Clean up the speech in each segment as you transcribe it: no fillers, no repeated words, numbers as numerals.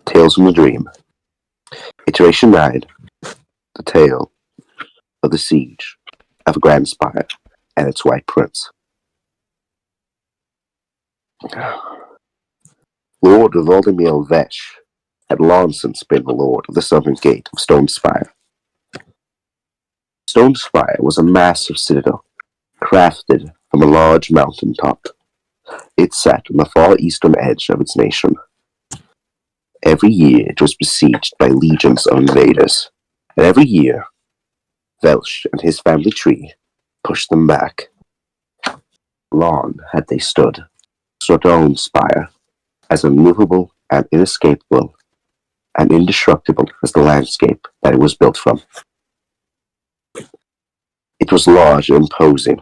Tales from the Dream. Iteration 9. The Tale of the Siege of a Grand Spire and its White Prince. Lord Vedyimesh had long since been the lord of the southern gate of Stone Spire. Stone Spire was a massive citadel, crafted from a large mountain top. It sat on the far eastern edge of its nation. Every year it was besieged by legions of invaders, and every year Velsh and his family tree pushed them back. Long had they stood, Stone Spire, as immovable and inescapable and indestructible as the landscape that it was built from. It was large and imposing,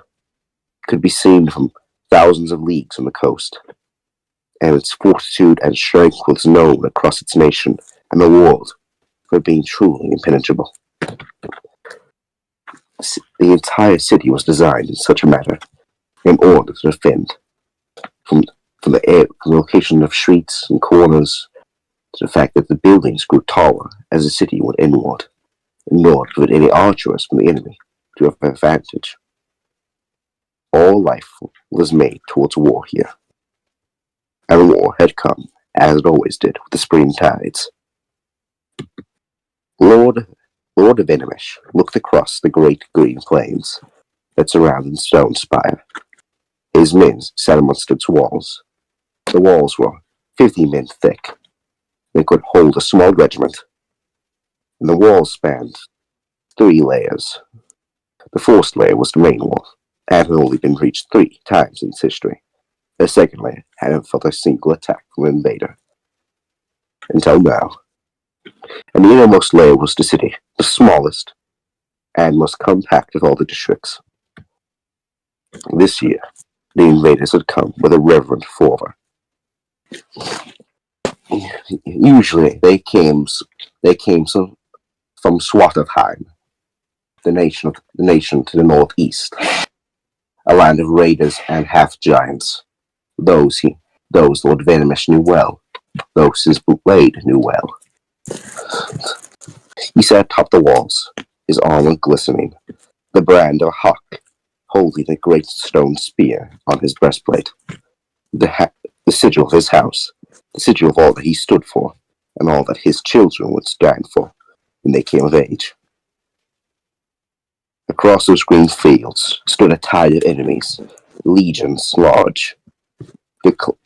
could be seen from thousands of leagues from the coast, and its fortitude and strength was known across its nation and the world for being truly impenetrable. The entire city was designed in such a manner in order to defend from the location of streets and corners to the fact that the buildings grew taller as the city went inward, in order to prevent any archers from the enemy to have an advantage. All life was made towards war here, and war had come, as it always did, with the spring tides. Lord Vedyimesh looked across the great green plains that surrounded Stone Spire. His men sat amongst its walls. The walls were 50 men thick. They could hold a small regiment, and the walls spanned 3 layers. The first layer was the main wall, and had only been breached 3 times in its history. The second layer hadn't felt a single attack from an invader until now. And the innermost layer was the city, the smallest and most compact of all the districts. This year, the invaders had come with a reverent fervor. Usually, they came from Swavti, the nation to the northeast, a land of raiders and half-giants. Those Lord Vedyimesh knew well, those his blade knew well. He sat atop the walls, his armor glistening, the brand of a hawk holding a great stone spear on his breastplate, the sigil of his house, the sigil of all that he stood for, and all that his children would stand for when they came of age. Across those green fields stood a tide of enemies, legions large.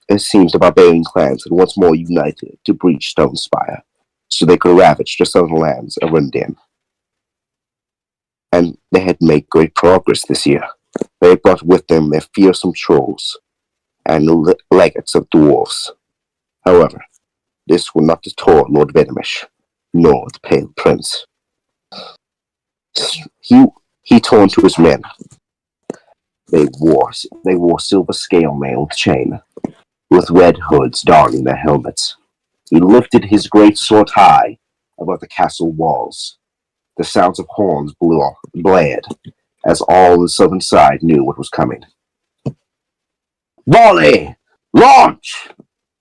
It seems the barbarian clans had once more united to breach Stone Spire, so they could ravage the southern lands of Rundim. And they had made great progress this year. They had brought with them their fearsome trolls and legates of dwarves. However, this would not deter Lord Vedyimesh, nor the Pale Prince. He turned to his men. They wore silver scale mailed chain, with red hoods darning their helmets. He lifted his great sword high above the castle walls. The sounds of horns blared, as all the southern side knew what was coming. Volley! Launch!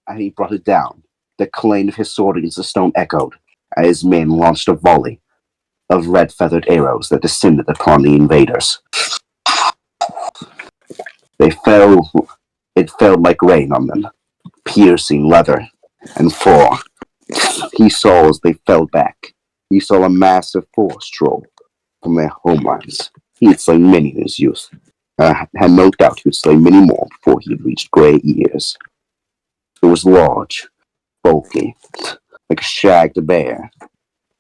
And he brought it down. The clang of his sword against the stone echoed, as his men launched a volley of red-feathered arrows that descended upon the invaders. It fell like rain on them, piercing leather and fur. He saw as they fell back. He saw a massive force roll from their homelands. He had slain many in his youth, had no doubt he would slay many more before he had reached grey years. It was large, bulky, like a shagged bear,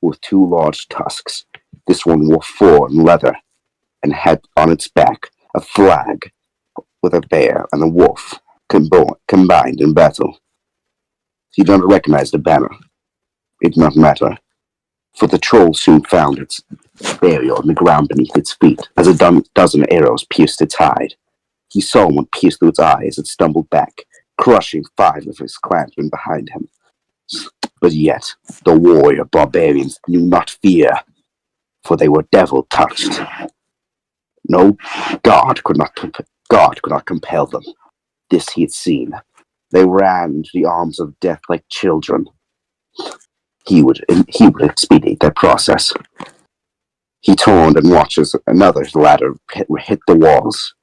with 2 large tusks. This one wore fur and leather, and had on its back a flag with a bear and a wolf combined in battle. He did not recognize the banner. It did not matter, for the troll soon found its burial in the ground beneath its feet, as a dozen arrows pierced its hide. He saw one pierce through its eye as it stumbled back, crushing 5 of his clansmen behind him. But yet, the warrior barbarians knew not fear, for they were devil-touched. No, God could not compel them. This he had seen. They ran into the arms of death like children. He would expedite that process. He turned and watched as another ladder hit the walls.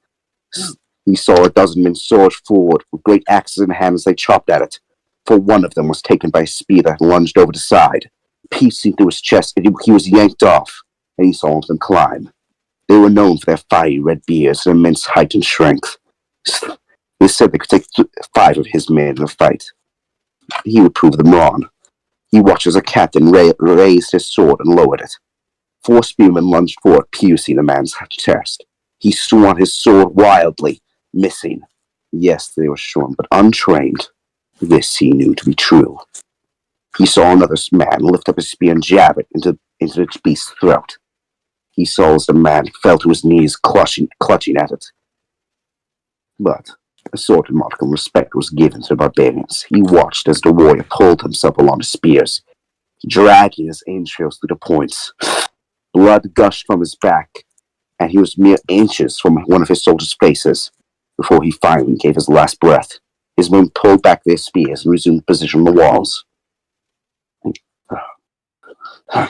He saw a dozen men surge forward with great axes in hand as they chopped at it, for one of them was taken by a spear that lunged over the side. Piercing through his chest, he was yanked off, and he saw them climb. They were known for their fiery red beards and immense height and strength. They said they could take 5 of his men in a fight. He would prove them wrong. He watched as a captain raised his sword and lowered it. 4 spearmen lunged forward, piercing the man's chest. He swung his sword wildly, missing. Yes, they were strong, but untrained. This he knew to be true. He saw another man lift up his spear and jab it into the beast's throat. He saw as the man fell to his knees, clutching at it. But a sort of modicum of respect was given to the barbarians. He watched as the warrior pulled himself along the spears, dragging his entrails through the points. Blood gushed from his back, and he was mere inches from one of his soldiers' faces before he finally gave his last breath. His men pulled back their spears and resumed position on the walls.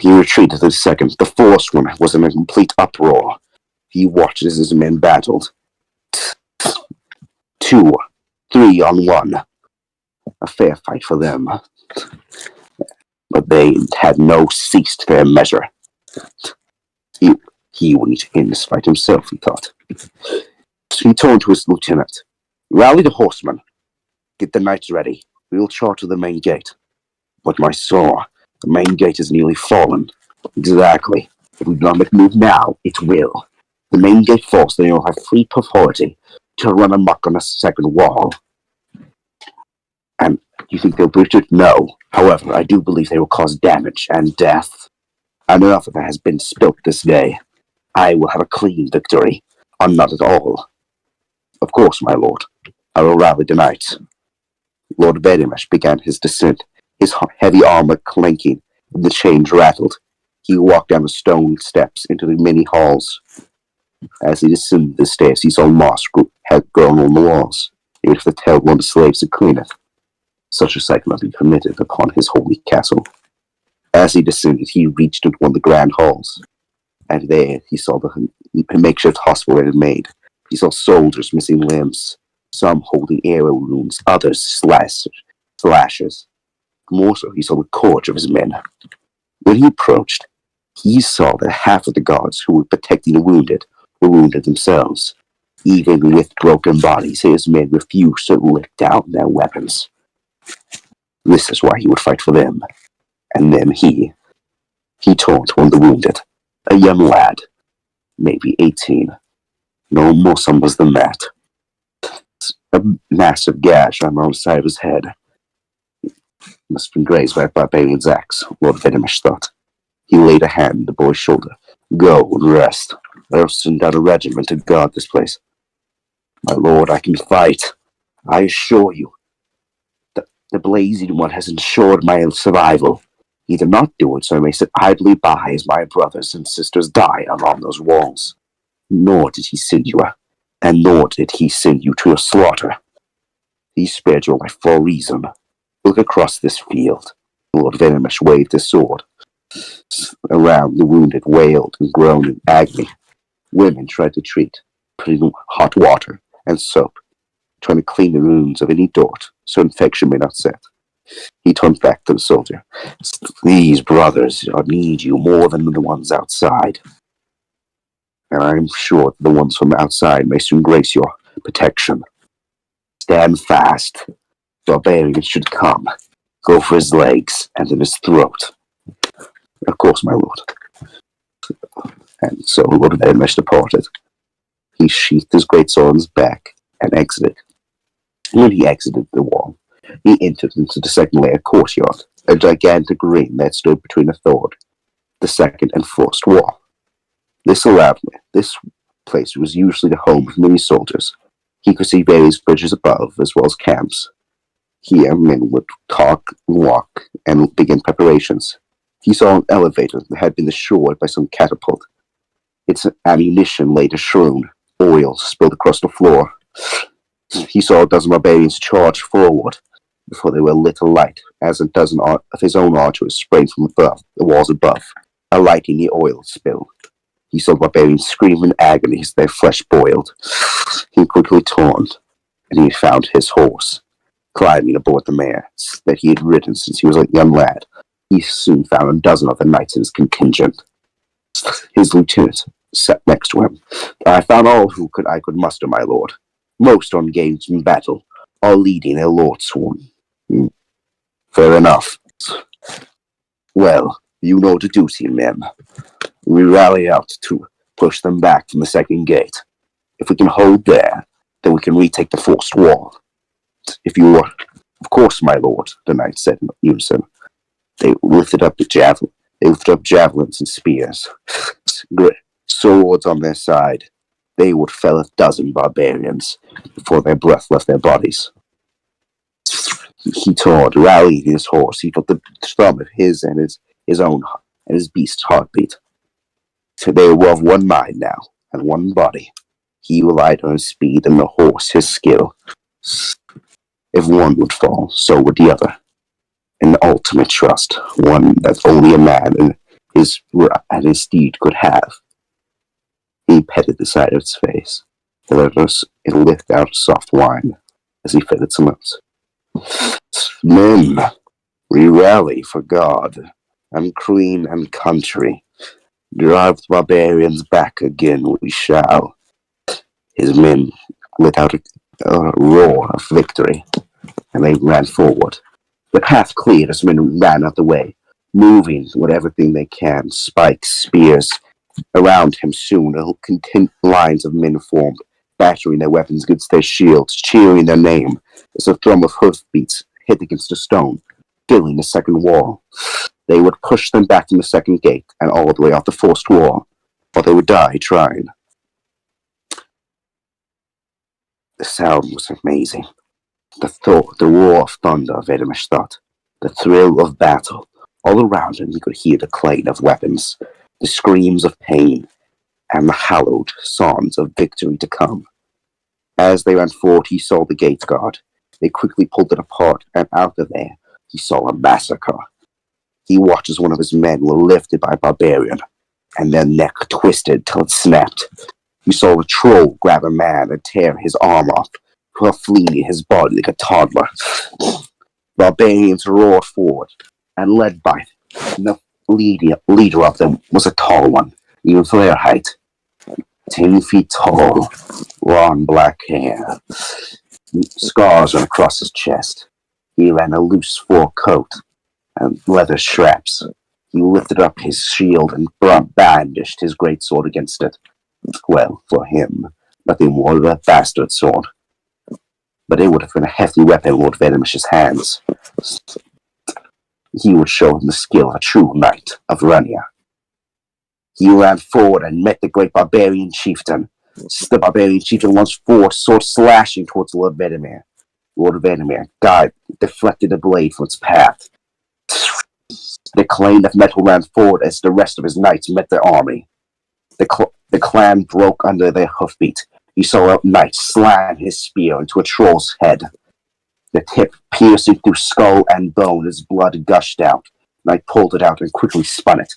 He retreated a second. The fourth one was in a complete uproar. He watched as his men battled. 2, 3 on 1. A fair fight for them. But they had no ceased their measure. He would need to end this fight himself, he thought. So he turned to his lieutenant. Rally the horsemen. Get the knights ready. We will charge to the main gate. But my saw, the main gate has nearly fallen. Exactly. If we do not make a move now, it will. The main gate falls, then you'll have free authority to run amok on the second wall. And you think they'll breach it? No. However, I do believe they will cause damage and death. And enough of that has been spilt this day. I will have a clean victory, or not at all. Of course, my lord. I will rally the knights. Lord Vedyimesh began his descent, his heavy armor clanking, and the chains rattled. He walked down the stone steps into the many halls. As he descended the stairs, he saw moss had grown on the walls. He was to tell one of the slaves to clean it. Such a sight might be permitted upon his holy castle. As he descended, he reached into one of the grand halls, and there he saw the makeshift hospital they had made. He saw soldiers missing limbs, some holding arrow wounds, others slashes. More so, he saw the courage of his men. When he approached, he saw that half of the guards who were protecting the wounded were wounded themselves. Even with broken bodies, his men refused to lift down their weapons. This is why he would fight for them. And then he turned to one of the wounded, a young lad, maybe 18. No more was than that. A massive gash on the side of his head. Must have been grazed by a barbarian's axe, Lord Vedyimesh thought. He laid a hand on the boy's shoulder. Go and rest. Let us send out a regiment to guard this place. My lord, I can fight. I assure you. The blazing one has ensured my survival. He did not do it, so I may sit idly by as my brothers and sisters die along those walls. Nor did he send you to a slaughter. He spared your life for a reason. Look across this field. Lord Vedyimesh waved his sword. Around, the wounded wailed and groaned in agony. Women tried to treat, putting hot water and soap, trying to clean the wounds of any dirt so infection may not set. He turned back to the soldier. These brothers need you more than the ones outside. And I am sure the ones from outside may soon grace your protection. Stand fast. The barbarian should come. Go for his legs and in his throat. Of course, my lord. And so Lord Vedyimesh departed. He sheathed his great sword on his back and exited. When he exited the wall, he entered into the second layer courtyard, a gigantic ring that stood between the third, the second, and first wall. This place was usually the home of many soldiers. He could see various bridges above, as well as camps. Here, men would talk, walk, and begin preparations. He saw an elevator that had been destroyed by some catapult. Its ammunition lay strewn, oil spilled across the floor. He saw a dozen barbarians charge forward. before they were lit alight, as a dozen of his own archers sprayed from above the walls above, alighting the oil spill. He saw the barbarians scream in agony as their flesh boiled. He quickly turned, and he found his horse, climbing aboard the mare that he had ridden since he was a young lad. He soon found a dozen other knights in his contingent. His lieutenant sat next to him. I found all who I could muster, my lord. Most are engaged in battle, all leading their lord sworn. Fair enough. Well, you know the duty, men. We rally out to push them back from the second gate. If we can hold there, then we can retake the forced wall. If you are, of course, my lord, the knights said in unison. They lifted up javelins and spears, swords on their side. They would fell a dozen barbarians before their breath left their bodies. He turned, rallied his horse. He felt the thumb of his own and his beast's heartbeat. So they were of one mind now, and one body. He relied on his speed, and the horse his skill. If one would fall, so would the other. An ultimate trust, one that only a man and his steed could have. He petted the side of its face, and it licked out a soft whine as he fed its lips. Men, we rally for God, and queen and country. Drive the barbarians back again we shall. His men let out a roar of victory, and they ran forward. The path cleared as men ran out the way, moving whatever thing they can, spikes, spears. Around him soon lines of men formed, battering their weapons against their shields, cheering their name as a thrum of hoofbeats hit against a stone, filling the second wall. They would push them back from the second gate and all the way off the forced wall, or they would die trying. The sound was amazing. The roar of thunder, Vedyimesh thought. The thrill of battle. All around him he could hear the clang of weapons, the screams of pain, and the hallowed songs of victory to come. As they ran forward, he saw the gate guard. They quickly pulled it apart, and out of there he saw a massacre. He watched as one of his men were lifted by a barbarian, and their neck twisted till it snapped. He saw a troll grab a man and tear his arm off, while fleeing his body like a toddler. Barbarians roared forward, and led by the leader of them was a tall one, even for their height. 10 feet tall, long black hair, scars ran across his chest. He ran a loose fur coat and leather straps. He lifted up his shield and bandaged his great sword against it. Well, for him, nothing more than a bastard sword. But it would have been a hefty weapon in Lord Vedyemesh's hands. He would show him the skill of a true knight of Rania. He ran forward and met the great barbarian chieftain. The barbarian chieftain lunged forward, sword slashing towards Lord Vedyimesh. Lord Vedyimesh deflected the blade from its path. The clang of metal ran forward as the rest of his knights met their army. The clan broke under their hoofbeat. He saw a knight slam his spear into a troll's head. The tip piercing through skull and bone as blood gushed out. The knight pulled it out and quickly spun it,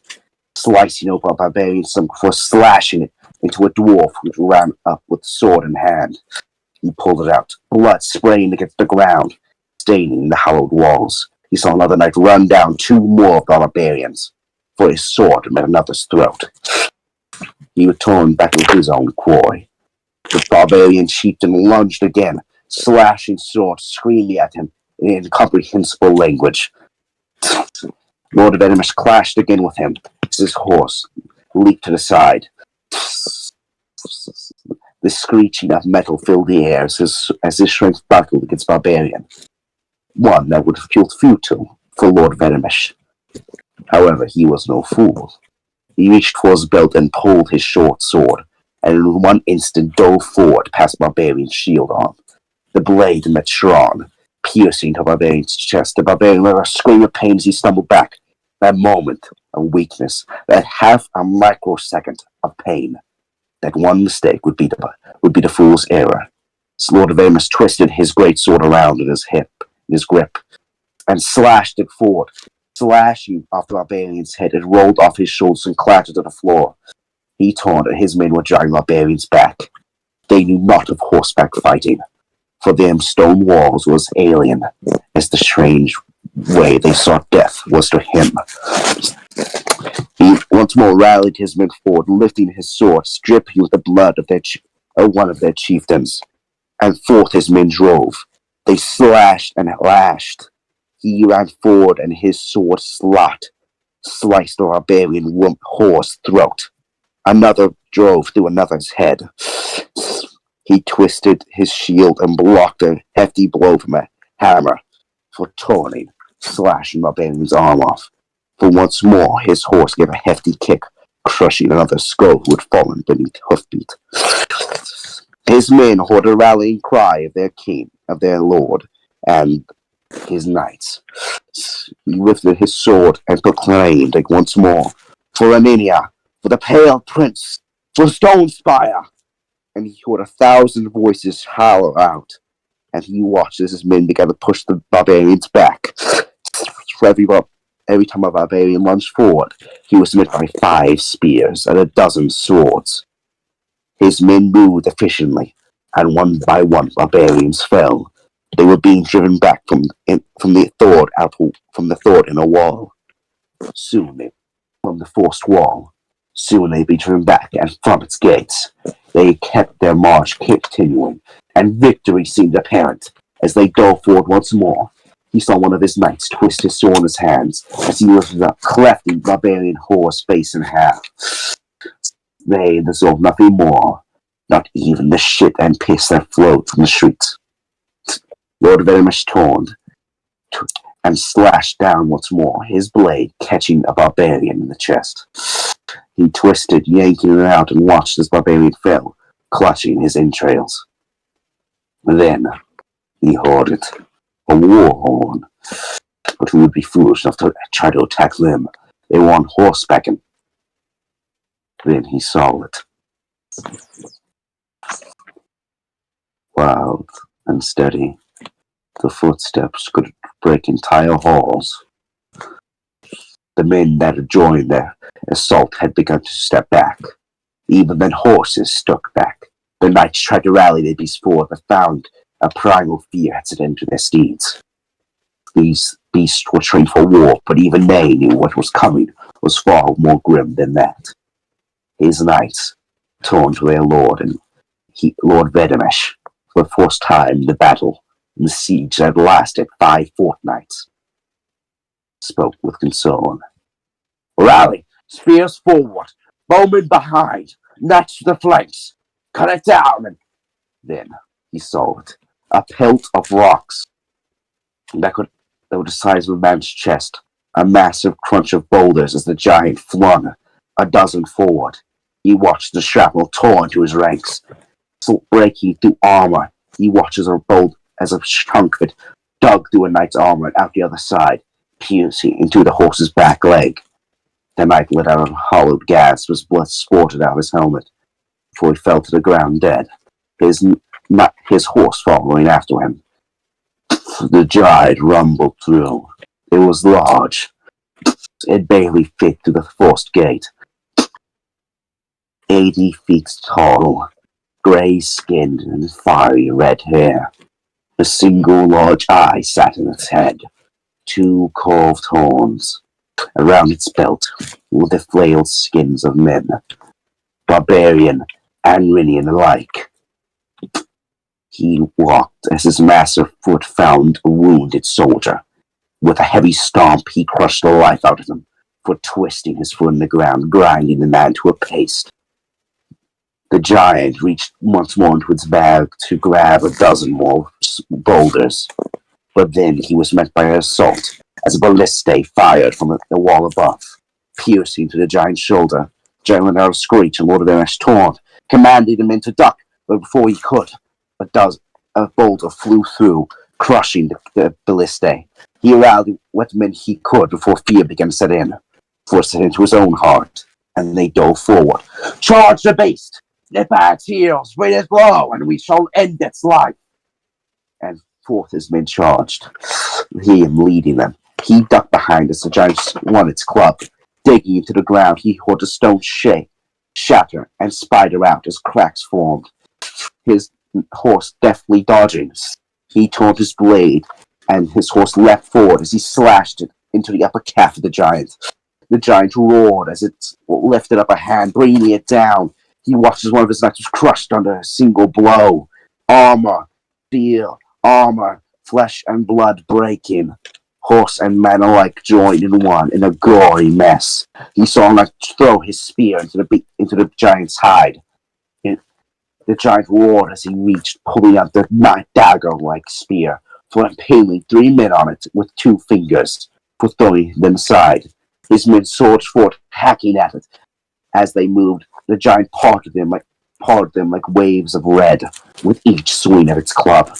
slicing open a barbarian before slashing it into a dwarf who ran up with sword in hand. He pulled it out, blood spraying against the ground, staining the hollowed walls. He saw another knight run down 2 more of the barbarians, for his sword met another's throat. He returned back to his own quarry. The barbarian chieftain lunged again, slashing swords, screaming at him in incomprehensible language. Lord Vedyimesh clashed again with him as his horse leaped to the side. The screeching of metal filled the air as his strength battled against barbarian. One that would have proved futile for Lord Vedyimesh. However, he was no fool. He reached for his belt and pulled his short sword, and in one instant dove forward past barbarian's shield arm. The blade met Shran, piercing the barbarian's chest. The barbarian let a scream of pain as he stumbled back. That moment of weakness, that half a microsecond of pain, that one mistake would be the fool's error. Lord Vedyimesh twisted his great sword around at his hip in his grip, and slashed it forward. Slashing off the barbarian's head, it rolled off his shoulders and clattered to the floor. He taunted his men were driving the barbarians back. They knew not of horseback fighting. For them stone walls was alien, as the strange way they sought death was to him. He once more rallied his men forward, lifting his sword, dripping with the blood of one of their chieftains, and forth his men drove. They slashed and lashed. He ran forward, and his sword sliced the barbarian horse's throat. Another drove through another's head. He twisted his shield and blocked a hefty blow from a hammer for turning, slashing the barbarian's arm off. For once more his horse gave a hefty kick, crushing another skull who had fallen beneath hoofbeat. His men heard a rallying cry of their king, of their lord, and his knights. He lifted his sword and proclaimed once more, "For Armenia, for the Pale Prince, for Stone Spire!" And he heard 1,000 voices howl out, and he watched as his men began to push the barbarians back. Every time a barbarian lunged forward, he was met by 5 spears and a dozen swords. His men moved efficiently, and one by one barbarians fell. They were being driven back from the thwart in a wall. From the forced wall. Soon they'd be driven back, and from its gates. They kept their march continuing, and victory seemed apparent. As they dove forward once more, he saw one of his knights twist his sword in his hands as he lifted up, clefting the barbarian horse face in half. They dissolved nothing more, not even the shit and piss that flowed from the streets. Lord Vedyimesh turned and slashed down once more, his blade catching a barbarian in the chest. He twisted, yanking it out, and watched as barbarian fell, clutching his entrails. Then he heard it, a war horn, but who would be foolish enough to try to attack them? They were on horseback, and then he saw it. Wild and steady, the footsteps could break entire halls. The men that had joined their assault had begun to step back. Even then horses stuck back. The knights tried to rally their beasts forward, but found a primal fear had set into their steeds. These beasts were trained for war, but even they knew what was coming was far more grim than that. His knights turned to their lord, and Lord Vedyimesh, for the first time the battle and the siege that had lasted 5 fortnights, spoke with concern. "Rally! Spears forward! Bowmen behind! Knights to the flanks! Cut it down!" And then he saw it. A pelt of rocks that were the size of a man's chest. A massive crunch of boulders as the giant flung a dozen forward. He watched the shrapnel tore into his ranks, breaking through armor. He watched as a chunk of it dug through a knight's armor and out the other side, piercing into the horse's back leg. The knight let out a hollowed gasp as blood spurted out of his helmet before he fell to the ground dead, his horse following after him. The giant rumbled through. It was large. It barely fit through the forced gate. 80 feet tall, grey-skinned and fiery red hair. A single large eye sat in its head. 2 curved horns. Around its belt were the flailed skins of men, barbarian and Rinian alike. He walked as his massive foot found a wounded soldier. With a heavy stomp, he crushed the life out of him, for twisting his foot in the ground, grinding the man to a paste. The giant reached once more into its bag to grab a dozen more boulders, but then he was met by an assault as a ballista fired from the wall above, piercing to the giant's shoulder. The giant let out a screech, and Lord Vedyimesh taunt, commanding the men to duck, but before he could, a boulder flew through, crushing the ballista. He rallied what men he could before fear began to set in, forced it into his own heart, and they dove forward. "Charge the beast! Nip at its heels, bring it low, and we shall end its life." And Forth his men charged, he leading them. He ducked behind as the giant swung its club. Digging into the ground, he heard the stone shake, shatter, and spider out as cracks formed. His horse deftly dodging, he turned his blade, and his horse leapt forward as he slashed it into the upper calf of the giant. The giant roared as it lifted up a hand, bringing it down. He watched as one of his knights was crushed under a single blow. Armor, steel, armor, flesh and blood breaking. Horse and man alike joined in one in a gory mess. He saw him throw his spear into the giant's hide. The giant roared as he reached, pulling out the dagger-like spear, for impaling 3 men on it with 2 fingers, for throwing them aside. His men surged forward, hacking at it. As they moved, the giant parted them like waves of red, with each swing of its club.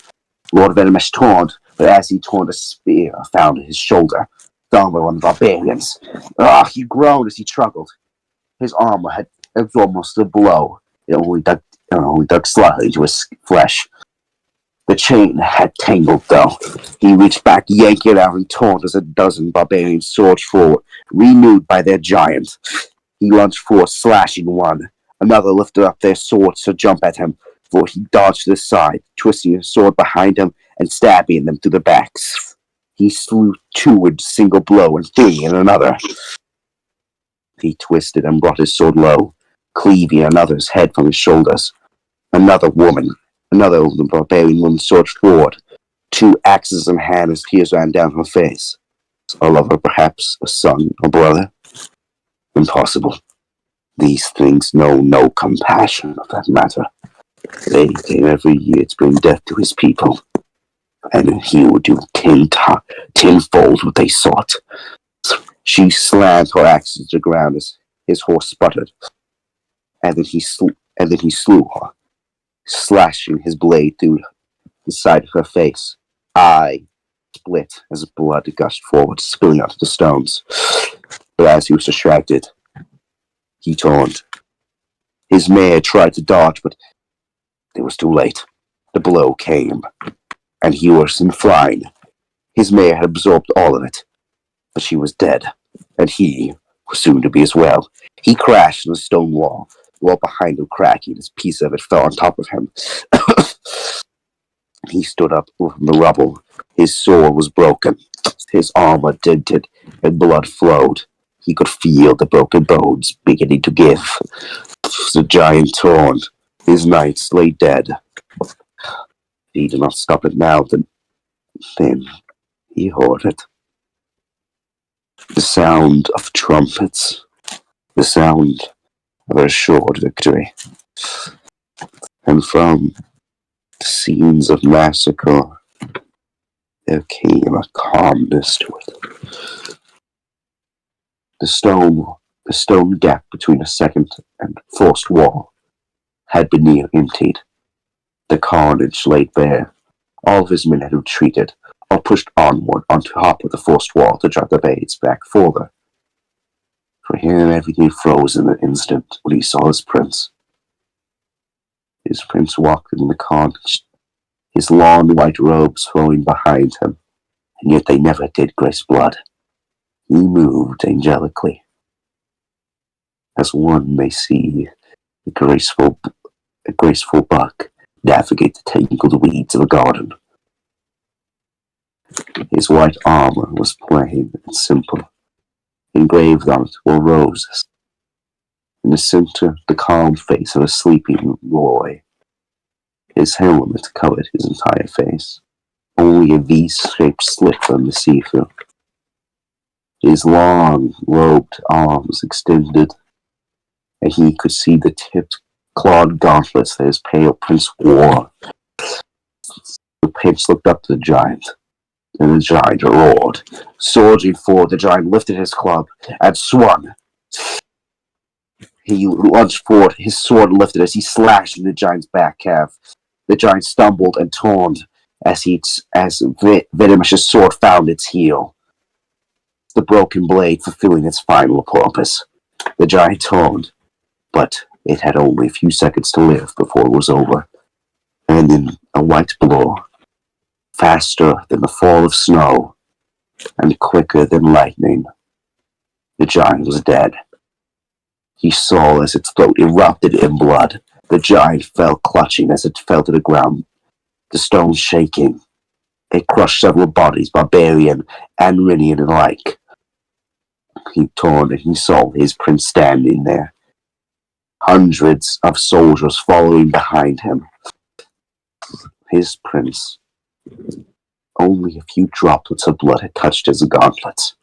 Lord Vedyimesh turned, but as he turned, a spear found his shoulder, thrown by one of the barbarians. He groaned as he struggled. His armor had absorbed most of the blow. It only dug slightly into his flesh. The chain had tangled, though. He reached back, yanked it out, and turned as a dozen barbarians surged forward, renewed by their giant. He lunged forward, slashing one. Another lifted up their swords to jump at him, for he dodged to the side, twisting his sword behind him and stabbing them through the backs. He slew 2 in a single blow and 3 in another. He twisted and brought his sword low, cleaving another's head from his shoulders. Another of the barbarian woman surged forward, 2 axes in hand as tears ran down her face. A lover, perhaps, a son, a brother? Impossible. These things know no compassion of that matter. They came every year to bring death to his people, and he would do tenfold what they sought. She slammed her axe to the ground as his horse sputtered, and then he slew her, slashing his blade through the side of her face. Eye split as blood gushed forward, spilling onto the stones. But as he was distracted, he turned. His mare tried to dodge, but it was too late. The blow came, and he was in flying. His mare had absorbed all of it, but she was dead, and he was soon to be as well. He crashed in a stone wall, the wall behind him cracking as a piece of it fell on top of him. He stood up from the rubble. His sword was broken, his armor dented, and blood flowed. He could feel the broken bones beginning to give. The giant turned. His knights lay dead. He did not stop it now. Then he heard it. The sound of trumpets. The sound of a assured victory. And from the scenes of massacre, there came a calmness to it. The stone gap between the second and first wall had been emptied. The carnage laid bare. All of his men had retreated, or pushed onward on top of the first wall to drive the blades back further. For him, everything froze in an instant when he saw his prince. His prince walked in the carnage, his long white robes flowing behind him, and yet they never did grace blood. He moved angelically, as one may see a graceful buck navigate the tangled weeds of a garden. His white armor was plain and simple. Engraved on it were roses. In the center, the calm face of a sleeping boy. His helmet covered his entire face. Only a V-shaped slit from the see-through. His long, robed arms extended, and he could see the tipped, clawed gauntlets that his pale prince wore. The prince looked up to the giant, and the giant roared. Surging forward, the giant lifted his club and swung. He lunged forward, his sword lifted as he slashed in the giant's back calf. The giant stumbled and turned as Vedyimesh's sword found its heel, the broken blade fulfilling its final purpose. The giant turned, but it had only a few seconds to live before it was over. And in a white blow, Faster than the fall of snow, and quicker than lightning, the giant was dead. He saw as its throat erupted in blood. The giant fell clutching as it fell to the ground, the stone shaking. It crushed several bodies, barbarian and Rinian alike. He turned and he saw his prince standing there, hundreds of soldiers following behind him. His prince. Only a few droplets of blood had touched his gauntlets,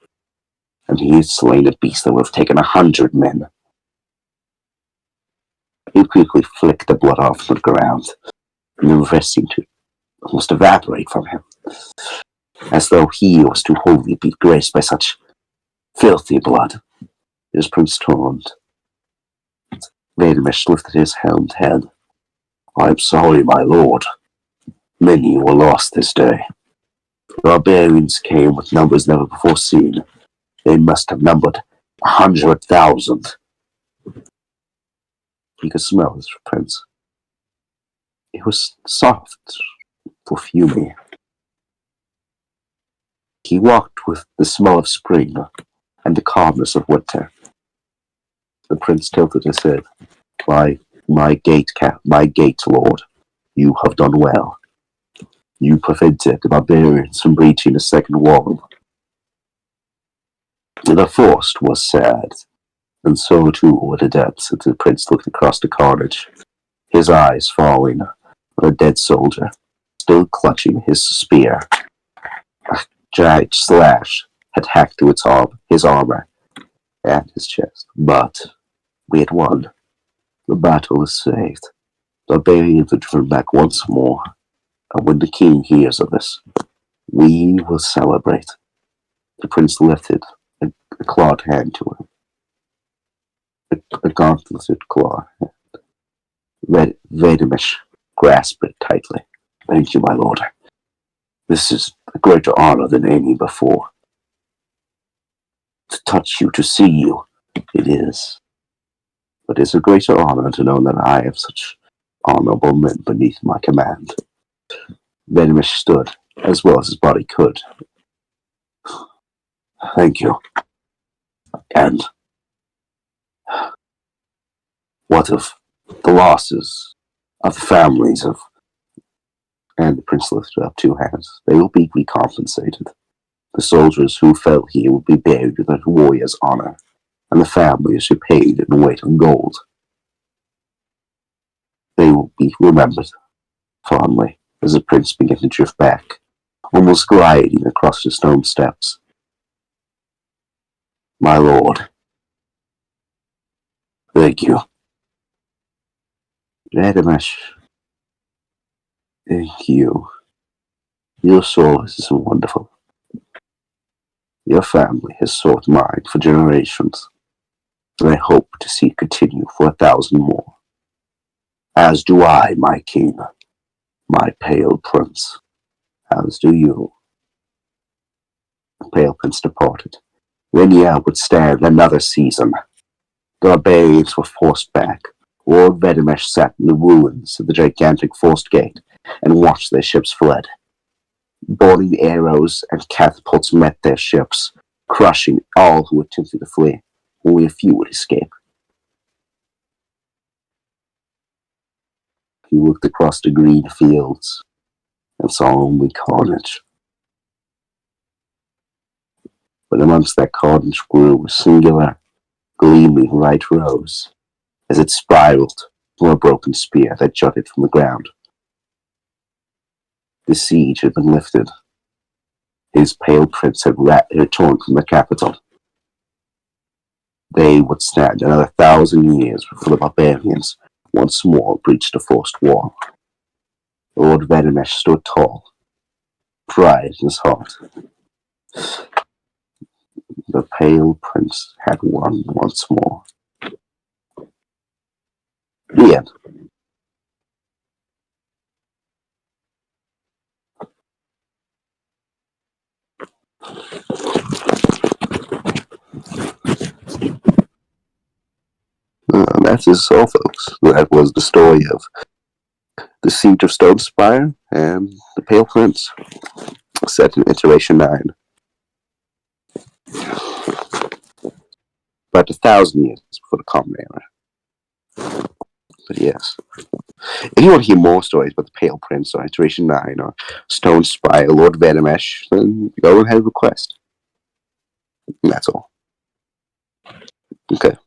and he had slain a beast that would have taken 100 men. He quickly flicked the blood off the ground, and the rest seemed to almost evaporate from him, as though he was too holy to be graced by such filthy blood. His prince turned. Vedyimesh lifted his helmed head. "I am sorry, my lord. Many were lost this day. The barbarians came with numbers never before seen. They must have numbered 100,000. He could smell his prince. It was soft, perfumey. He walked with the smell of spring and the calmness of winter. The prince tilted his head. My gate, lord, you have done well. You prevented the barbarians from breaching the second wall. The first was sad, and so too were the depths." As the prince looked across the carnage, his eyes falling on a dead soldier, still clutching his spear. A giant slash had hacked through his armor and his chest. But we had won. The battle is saved. The barbarians are driven back once more. And when the king hears of this, we will celebrate." The prince lifted a clawed hand to him. A gauntleted claw. Vedyimesh grasped it tightly. "Thank you, my lord. This is a greater honor than any before. To touch you, to see you, it is. But it's a greater honor to know that I have such honorable men beneath my command." Vedyimesh stood as well as his body could. "Thank you. And what of the losses of the families of..." And the prince lifted up 2 hands. "They will be recompensated. The soldiers who fell here will be buried with a warrior's honor, and the families repaid in the weight of gold. They will be remembered fondly." As the prince began to drift back, almost gliding across the stone steps. "My lord, thank you." "Vedyimesh, thank you. Your service is wonderful. Your family has sought mine for generations, and I hope to see it continue for 1,000 more. As do I, my king, my pale prince, as do you." The pale prince departed. Rinian would stand another season. The barbarians were forced back. Lord Vedyimesh sat in the ruins of the gigantic forced gate and watched their ships fled. Boarding arrows and catapults met their ships, crushing all who attempted to flee. Only a few would escape. He looked across the green fields and saw only carnage. But amongst that carnage grew a singular, gleaming white rose, as it spiraled from a broken spear that jutted from the ground. The siege had been lifted. His pale prince had returned from the capital. They would stand another 1,000 years before the barbarians once more breached the forced wall. Lord Vedyimesh stood tall, pride in his heart. The pale prince had won once more. The end. That is all, folks. That was the story of The Siege of Stone Spire and The Pale Prince, set in Iteration 9. About 1,000 years before the Common Era. But yes. If you want to hear more stories about the Pale Prince or Iteration 9 or Stone Spire, Lord Vedyimesh, then go ahead and request. And that's all. Okay.